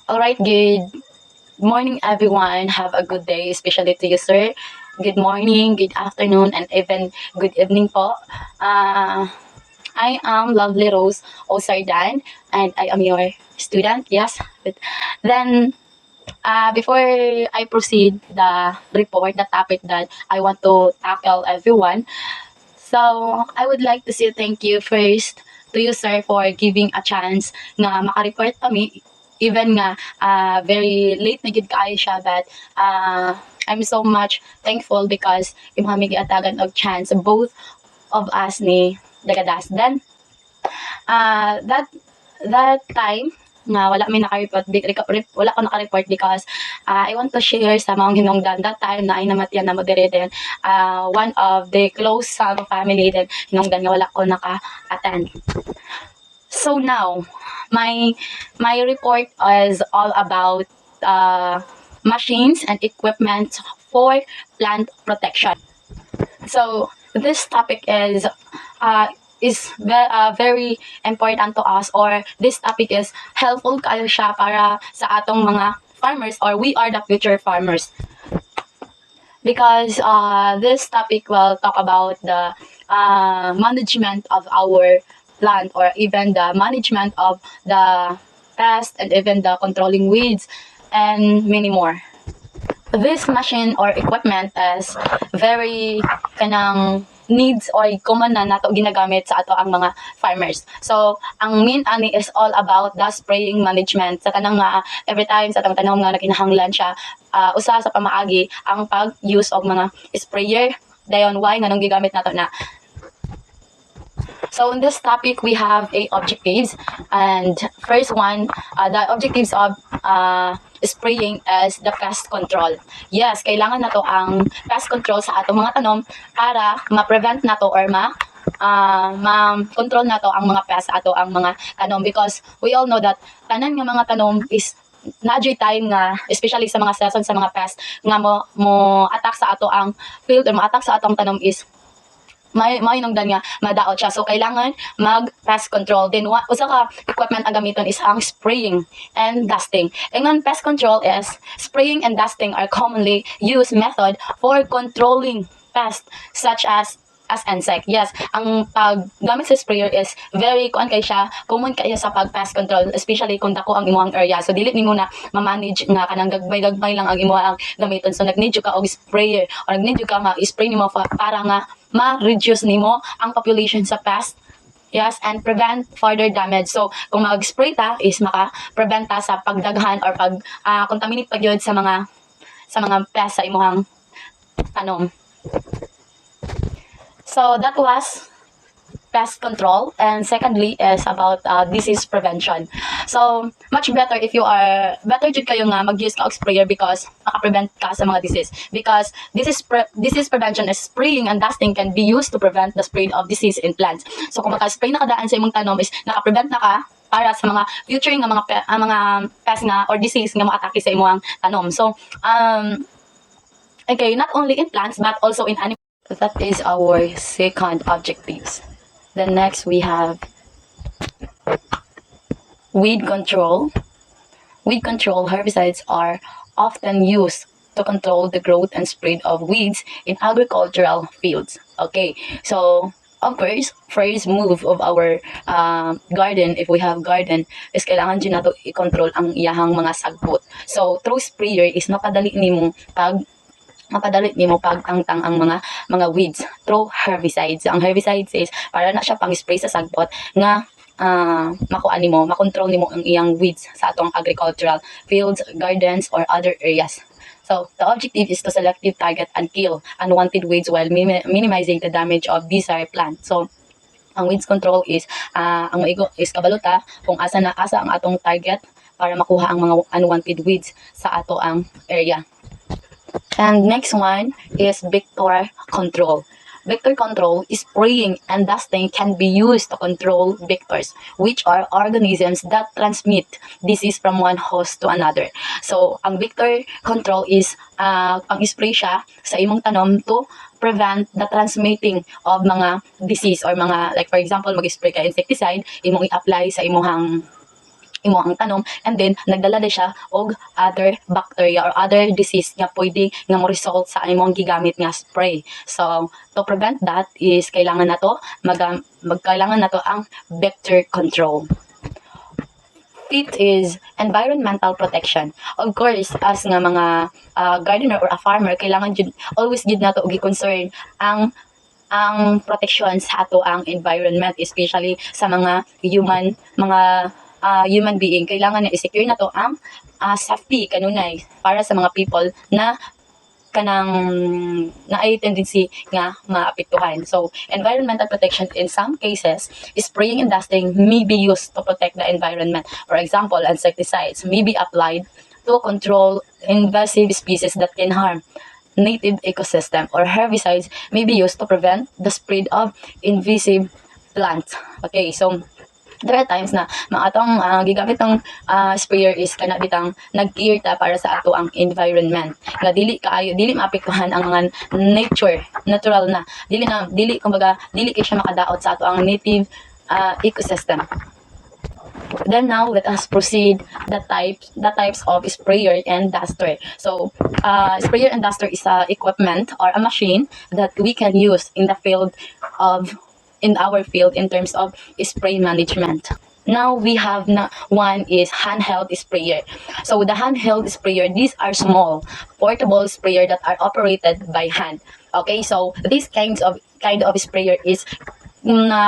Alright, good morning everyone. Have a good day, especially to you, sir. Good morning, good afternoon, and even good evening po. I am Lovely Rose Osardan, and I am your student. Yes. Then, before I proceed the report, the topic that I want to tackle everyone, so I would like to say thank you first to you, sir, for giving a chance nga makareport kami. Even nga very late na gid kaayo siya, but I'm so much thankful because imong giatagan og chance both of us ni Dagadas. Then that time nga wala mi naka-report, wala ko naka-report because I want to share sa mga hinungdan that time na ay namatyan na moderator, one of the close sa family, then hinungdan nga wala ko naka-attend. So now, my report is all about machines and equipment for plant protection. So this topic is very important to us, or this topic is helpful kayo siya para sa atong mga farmers, or we are the future farmers, because this topic will talk about the management of our plant, or even the management of the pest, and even the controlling weeds and many more. This machine or equipment is very kanang needs or common na nato ginagamit sa ato ang mga farmers. So, ang main ani is all about the spraying management. Sa tanang every time sa tanang tanong nga nakinahanglan siya, usa sa pamaagi ang pag-use of mga sprayer. Dayon why nganong gigamit nato na. So in this topic, we have 8 objectives, and first one, the objectives of spraying is the pest control. Yes, kailangan nato ang pest control sa atong mga tanom para ma-prevent nato or ma-control nato ang mga pest ato ang mga tanom, because we all know that tanan nga mga tanom is na-joy time nga, especially sa mga season sa mga pest nga mo attack sa ato ang field or ma-attack sa atong tanom is may nungdan nga madaot siya. So kailangan mag-pest control. Then usa ka equipment ang gamiton is ang spraying and dusting. Ang pest control is spraying and dusting are commonly used method for controlling pests such as insect. Yes, ang paggamit sa sprayer is very common kaya sa pag-pest control, especially kung dako ang imuhang area. So dili nimo na ma-manage nga kanang gagmay lang ang imuhang gamiton. So nag-need ka og sprayer, or nag-need ka ma-spray nimo para nga ma-reduce nimo ang population sa pest. Yes, and prevent further damage. So kung mag-spray ta is maka-prevent ta sa pagdaghan or contaminate pa gyud sa mga pest sa imuhang tanom. So that was pest control, and secondly is about disease prevention. So much better if you are jud kayo nga mag-use ka og sprayer, because maka-prevent ka sa mga disease, because disease prevention is spraying and dusting can be used to prevent the spread of disease in plants. So kung maka-spray na kadaan sa imong tanom is naka-prevent na ka para sa mga future nga mga pest nga or disease nga ma-atake sa imong tanom. So okay, not only in plants but also in animals. That is our second objectives. Then next we have weed control. Weed control herbicides are often used to control the growth and spread of weeds in agricultural fields. Okay, so of course, first move of our garden, if we have garden, is kailangan dyan nato i-control ang iyahang mga sagbot. So through sprayer is mapadali nimo pagtangtang ang mga weeds through herbicides. Ang herbicides is para na siya pang-spray sa sagbot nga makontrol nimo ang iyang weeds sa atong agricultural fields, gardens, or other areas. So the objective is to selectively target and kill unwanted weeds while minimizing the damage of desired plant. So ang weeds control is ang maigo is kabaluta kung asa ang atong target para makuha ang mga unwanted weeds sa ato ang area. And next one is vector control. Vector control is spraying and dusting can be used to control vectors, which are organisms that transmit disease from one host to another. So, ang vector control is pang-spray siya sa imong tanom to prevent the transmitting of mga disease or mga, like for example, mag-spray ka insecticide, imong i-apply sa imong imo ang tanom, and then nagdala na siya og other bacteria or other disease nga pwede nga mo result sa imong gigamit nga spray. So to prevent that is kailangan nato magkailangan nato ang vector control. Fifth is environmental protection. Of course, as nga mga gardener or a farmer, kailangan always jud nato og concern ang protection sa ato ang environment, especially sa mga human being. Kailangan na i-secure nato ang safety kanunay para sa mga people na ay tendency nga maapektuhan. So, environmental protection in some cases, spraying and dusting may be used to protect the environment. For example, insecticides may be applied to control invasive species that can harm native ecosystem, or herbicides may be used to prevent the spread of invasive plants. Okay, so there are times na atong gigamit ng sprayer is kana bitang nag-care ta para sa ato ang environment nga dili maapektuhan ang mga natural na dili kay siya makadaot sa ato ang native ecosystem. Then now let us proceed the types of sprayer and duster. So sprayer and duster is a equipment or a machine that we can use in our field in terms of spray management. Now we have one is handheld sprayer. So the handheld sprayer, these are small portable sprayer that are operated by hand. Okay, so this kind of sprayer is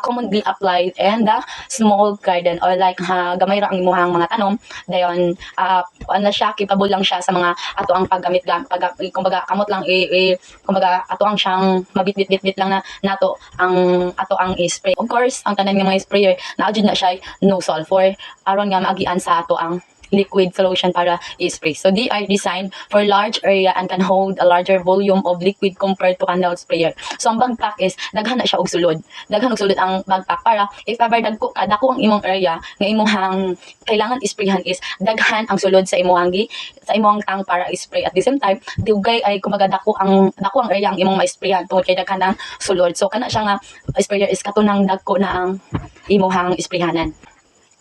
commonly applied in the small garden, or like gamay ra ang imuhang mga tanom dayon siya capable lang siya sa mga ato ang paggamit kumbaga kamot lang kumbaga ato ang siyang mabitbit lang na nato ang spray. Of course ang tanan nga mga sprayer naadjud na siya nozzle for aron nga maagian sa ato ang liquid solution para i-spray. So they are designed for large area and can hold a larger volume of liquid compared to handheld sprayer. So ang bagpack is daghan na siya og sulod. Daghan og sulod ang bagpack para if ever dako ang imong area nga imong kailangan isprayhan is daghan ang sulod sa imong tank para i-spray. At the same time, dugay ay kumaga dako ang area ang imong ma-sprayan tungod kay daghan ang sulod. So kana siya nga sprayer is katunang dagko na ang imong isprayhanan.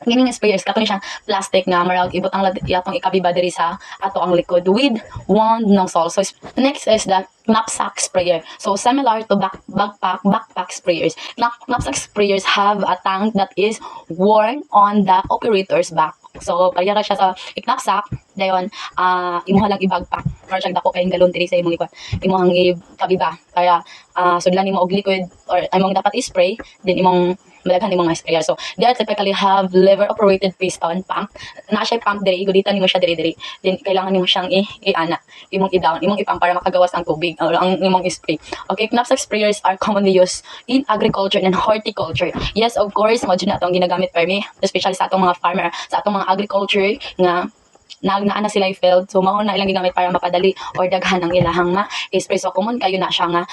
Gining sprayers kato ni siyang plastic nga marag ibutang yatong ikabiba diri sa ato ang liquid with one nozzle. So next is the knapsack sprayer. So similar to backpack sprayers. Knapsack sprayers have a tank that is worn on the operator's back. So payara siya sa knapsack dayon imuha lang i-backpack para siyang dako kayong galon diri sa imong imuhang ikabiba kaya sudlan nimo og liquid or imong dapat i-spray then imong malaghan imong sprayer. So they are typically have lever operated piston pump. Na siya pump diri iguditan nimo siya diri. Then kailangan nimo siyang i-ana, imong i-down, imong ipang para makagawas ang tubig or ang imong spray. Okay, knapsack sprayers are commonly used in agriculture and horticulture. Yes, of course, mo na atong ginagamit permi, especially sa atong mga farmer, sa atong mga agriculture nga naana sila i-field. So mao na ilang gigamit para mapadali or daghan ang ilahang spray. So common kayo na siya nga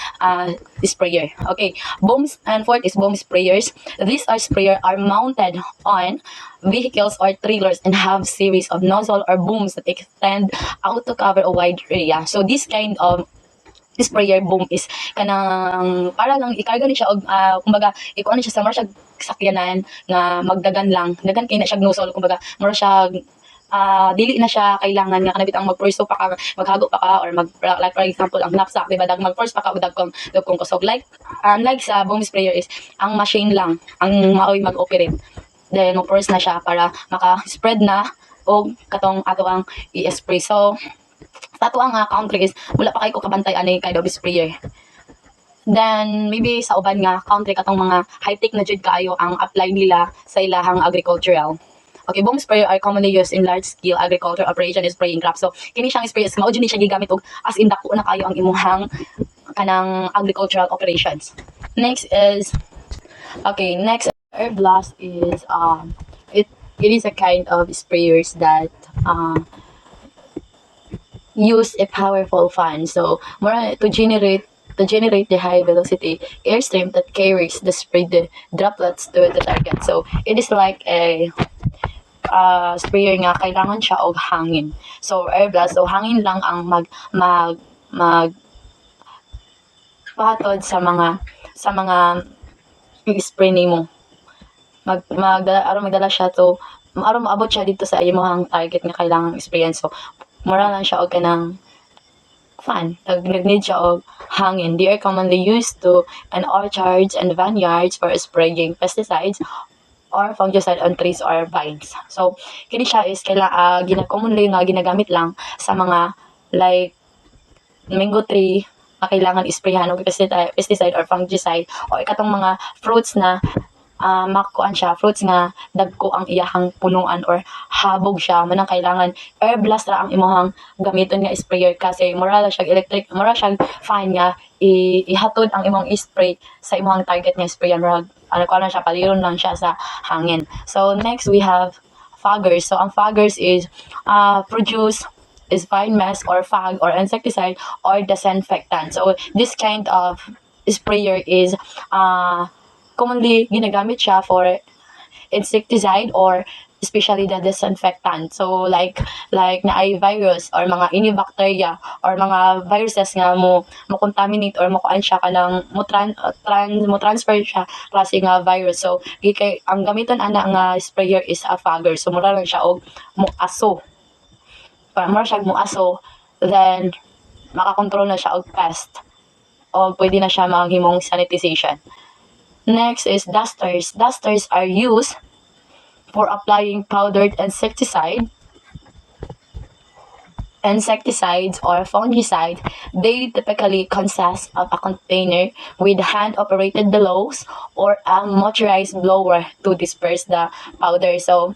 sprayer. Okay, booms, and fourth is boom sprayers. These sprayer are mounted on vehicles or trailers and have series of nozzle or booms that extend out to cover a wide area. So this kind of sprayer boom is kanang para lang ikarga ni siya og kumbaga ikuan ni siya sa mara siya sakyanan nga magdagan kay na siya nozzle, kumbaga mara siya dili na siya kailangan nga kanabit ang mag-force pa ka, maghago pa ka, or like for example ang knapsack, diba, mag-force pa ka og dagkong kusog. Like unlike sa boom sprayer is ang machine lang ang maoy mag-operate, then mag-force na siya para maka-spread na og katong ato ang i-spray. So sa ato ang country is wala pa kay ko kabantay ani kind of sprayer. Then maybe sa uban nga country katong mga high-tech na jud kaayo ang apply nila sa ilahang agricultural. Okay, boom sprayer are commonly used in large-scale agriculture operation and spraying crops. So, kini siyang sprayer, mao jud ni siya gigamit og as in dako na kayo ang imuhang kanang agricultural operations. Next air blast is it is a kind of sprayers that use a powerful fan. So, more to generate the high velocity airstream that carries the sprayed droplets to the target. So, it is like a sprayer nga kailangan siya og hangin. So air blast, so hangin lang ang mag patod sa mga i-spray nimo. Magdala siya to aron maabot siya dito sa imong target nga kailangang experience. So mura lang siya og kanang fan. Nag-need siya og hangin. They are commonly used to in orchards and vineyards for spraying pesticides or fungicide on trees or vines. So kini siya is commonly nga ginagamit lang sa mga like mango tree na kailangan isprayhan og pesticide or fungicide o ikatong mga fruits na makuan siya, fruits nga dagko ang iyahang punuan or habog siya, manang kailangan air blast ra ang imong gamiton nga sprayer kasi mura siyang fine nga ihatod ang imong spray sa imong target nga sprayer rag ko lang siya, paliron lang siya sa hangin. So next we have foggers. So ang foggers is produce is fine mist or fog or insecticide or disinfectant. So this kind of sprayer is commonly ginagamit siya for insecticide or especially the disinfectant. So like na ay virus or mga ini bacteria or mga viruses nga mo contaminate or mo kuan siya kanang mo transfer siya klase nga virus. So gikay ang gamiton ana nga sprayer is a fogger. So mura lang siya og muaso. Para mura siya muaso, then makakontrol na siya og pest o pwede na siya maghimong sanitization. Next is dusters. Dusters are used for applying powdered insecticides or fungicide. They typically consist of a container with hand-operated bellows or a motorized blower to disperse the powder. So,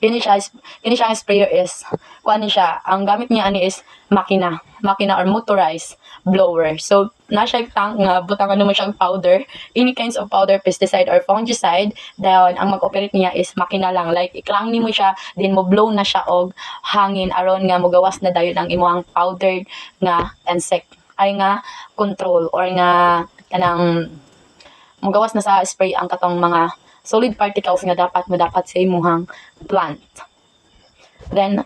kini siya sprayer is ang gamit niya ani is makina or motorized blower. So na siya tank nga butangan mo siyang powder, any kinds of powder, pesticide or fungicide, dayon ang mag-operate niya is makina lang, like iklang nimo siya then mo blow na siya og hangin aron nga mogawas na dayon ang imong powdered nga insect ay nga control or nga kanang mogawas na sa spray ang katong mga solid particles nga dapat sa imuhang plant. Then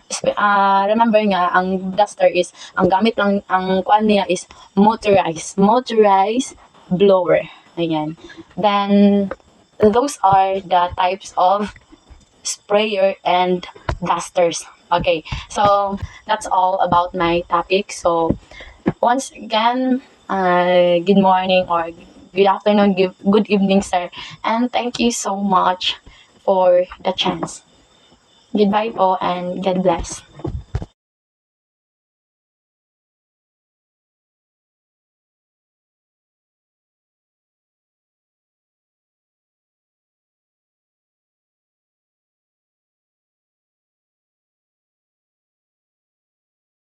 remember nga ang duster is ang gamit lang ang kuan niya is motorized blower. Ayan. Then those are the types of sprayer and dusters. Okay. So that's all about my topic. So once again, good morning or good afternoon, good evening, sir. And thank you so much for the chance. Goodbye po and God bless.